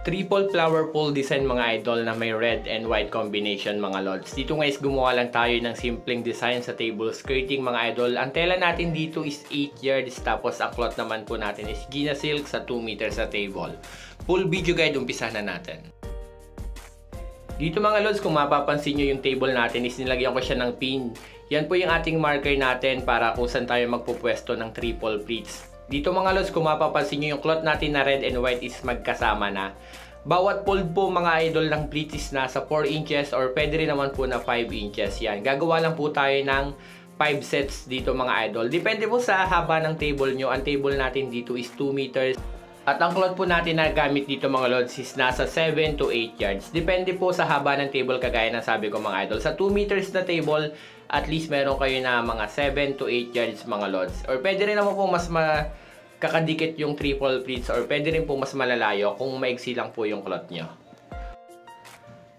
Triple flower pole design mga idol na may red and white combination mga lods. Dito guys gumawa lang tayo ng simpleng design sa table skirting mga idol. Ang tela natin dito is 8 yards tapos ang cloth naman po natin is Gina silk sa 2 meters sa table. Full video guide, umpisa na natin. Dito mga lods, kung mapapansin nyo yung table natin is nilagyan ko siya ng pin. Yan po yung ating marker natin para kung saan tayo magpupwesto ng triple pleats. Dito mga lods, kung mapapansin nyo yung cloth natin na red and white is magkasama na. Bawat fold po mga idol ng pleats is nasa 4 inches or pwede rin naman po na 5 inches. Yan. Gagawa lang po tayo ng 5 sets dito mga idol. Depende po sa haba ng table nyo. Ang table natin dito is 2 meters. At ang cloth po natin na gamit dito mga lods is nasa 7 to 8 yards. Depende po sa haba ng table kagaya ng sabi ko mga idol. Sa 2 meters na table, at least meron kayo na mga 7 to 8 yards mga lods. Or pwede rin naman po mas kakadikit yung triple pleats or pwede rin po mas malalayo kung maigsi lang po yung cloth nyo.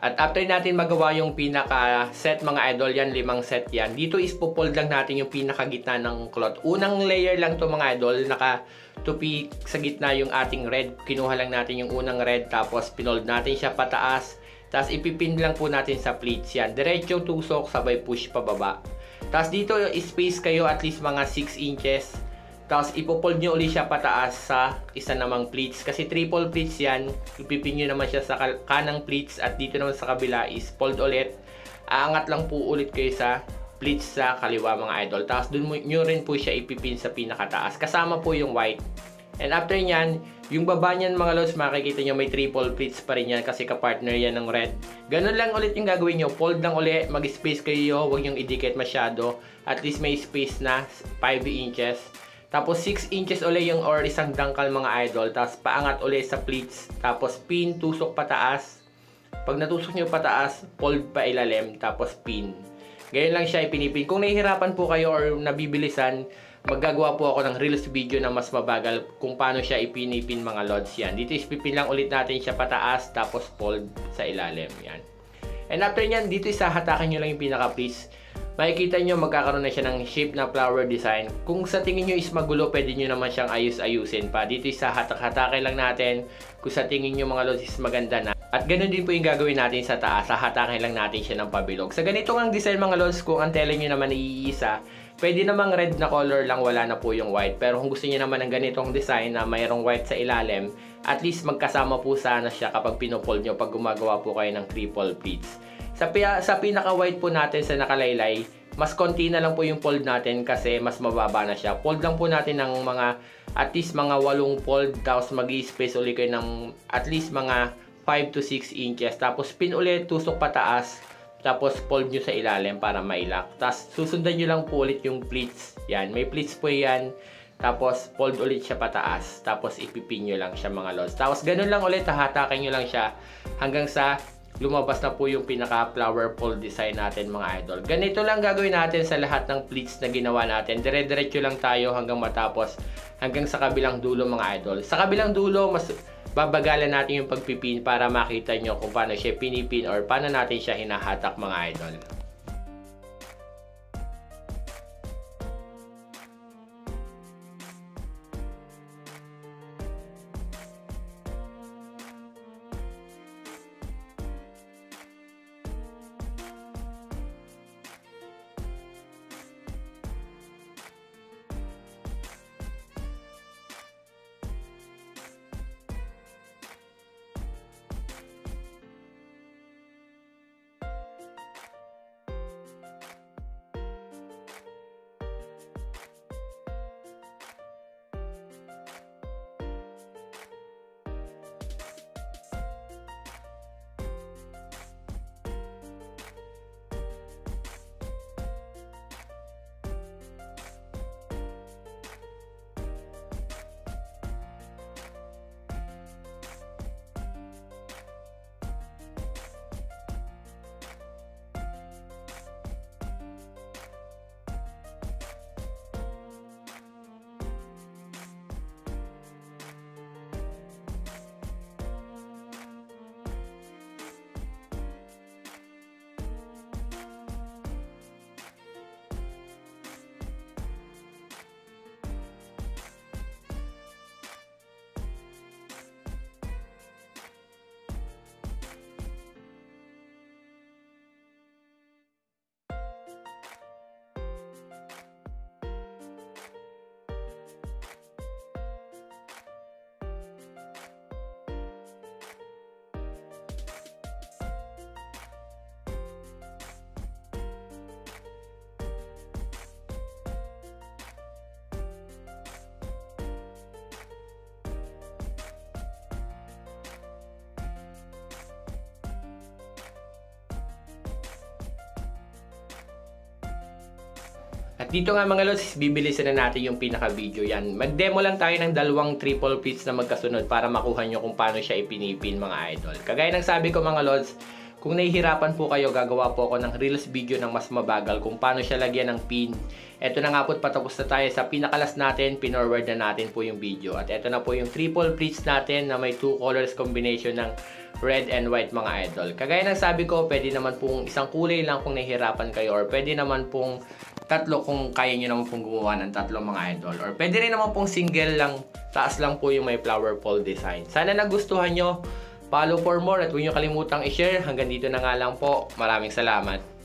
At after natin magawa yung pinaka set mga idol, yan 5 set yan. Dito is pupold lang natin yung pinaka gitna ng cloth. Unang layer lang to mga idol, nakatupi sa gitna yung ating red. Kinuha lang natin yung unang red tapos pinold natin siya pataas. Tapos ipipin lang po natin sa pleats yan. Diretso tusok sabay push pababa. Tapos dito space kayo at least mga 6 inches. Tapos ipopold nyo ulit siya pataas sa isa namang pleats. Kasi triple pleats yan. Ipipin nyo naman siya sa kanang pleats. At dito naman sa kabila is fold ulit. Aangat lang po ulit kayo sa pleats sa kaliwa mga idol. Tapos dun nyo rin po siya ipipin sa pinakataas. Kasama po yung white. And after nyan, yung baba nyan mga lods, makikita nyo may triple pleats pa rin yan. Kasi kapartner yan ng red. Ganun lang ulit yung gagawin nyo. Fold lang ulit. Mag-space kayo. Huwag nyong idikit masyado. At least may space na 5 inches. Tapos 6 inches ulit yung or isang dangkal mga idol. Tapos paangat ulit sa pleats. Tapos pin, tusok pataas. Pag natusok nyo pataas, fold pa ilalim. Tapos pin. Ganyan lang siya ipinipin. Kung nahihirapan po kayo or nabibilisan, maggagawa po ako ng reels video na mas mabagal kung paano siya ipinipin mga lods yan. Dito ispipin lang ulit natin siya pataas. Tapos fold sa ilalim. Yan. And after nyan, dito isahatakan nyo lang yung pinaka pleats. Makikita nyo magkakaroon na siya ng shape na flower design. Kung sa tingin nyo is magulo, pwede nyo naman siyang ayus-ayusin pa. Dito isa hatak-hatakin lang natin. Kung sa tingin nyo mga lods is maganda na. At ganun din po yung gagawin natin sa taas. Hahatakin lang natin siya ng pabilog. Sa ganito ang design mga lods, kung ang tela nyo naman iisa, pwede namang red na color lang, wala na po yung white. Pero kung gusto nyo naman ng ganitong design na mayroong white sa ilalim, at least magkasama po sana siya kapag pinopold nyo pag gumagawa po kayo ng triple pleats. Sa pinaka-white po natin sa nakalaylay, mas konti na lang po yung fold natin kasi mas mababa na siya. Fold lang po natin ng mga at least mga 8 fold, tapos mag-i-space ulit kayo ng at least mga 5 to 6 inches. Tapos pin ulit, tusok pataas, tapos fold nyo sa ilalim para mailak. Tapos susundan nyo lang po ulit yung pleats. Yan, may pleats po yan. Tapos fold ulit siya pataas. Tapos ipipin nyo lang siya mga lods. Tapos ganun lang ulit, hahatakin nyo lang siya hanggang sa lumabas na po yung pinaka flower pole design natin mga idol. Ganito lang gagawin natin sa lahat ng pleats na ginawa natin. Dire-diretso lang tayo hanggang matapos, hanggang sa kabilang dulo mga idol. Sa kabilang dulo, mas babagalan natin yung pagpipin para makita nyo kung paano siya pinipin or paano natin siya hinahatak mga idol. dito nga mga lods, bibilisan na natin yung pinaka-video yan. Mag-demo lang tayo ng dalawang triple pleats na magkasunod para makuha nyo kung paano siya ipinipin mga idol. Kagaya ng sabi ko mga lods, kung nahihirapan po kayo, gagawa po ako ng reels video ng mas mabagal kung paano siya lagyan ng pin. Eto na nga po, patapos na tayo sa pinakalas natin, pinorward na natin po yung video. At eto na po yung triple pleats natin na may 2 colors combination ng red and white mga idol. Kagaya ng sabi ko, pwede naman pong isang kulay lang kung nahihirapan kayo, or pwede naman pong tatlo kung kaya nyo naman pong gumawa ng tatlo mga idol. Or pwede rin naman pong single lang, taas lang po yung may flower pole design. Sana nagustuhan nyo. Follow for more at huwag nyo kalimutang i-share. Hanggang dito na nga lang po. Maraming salamat.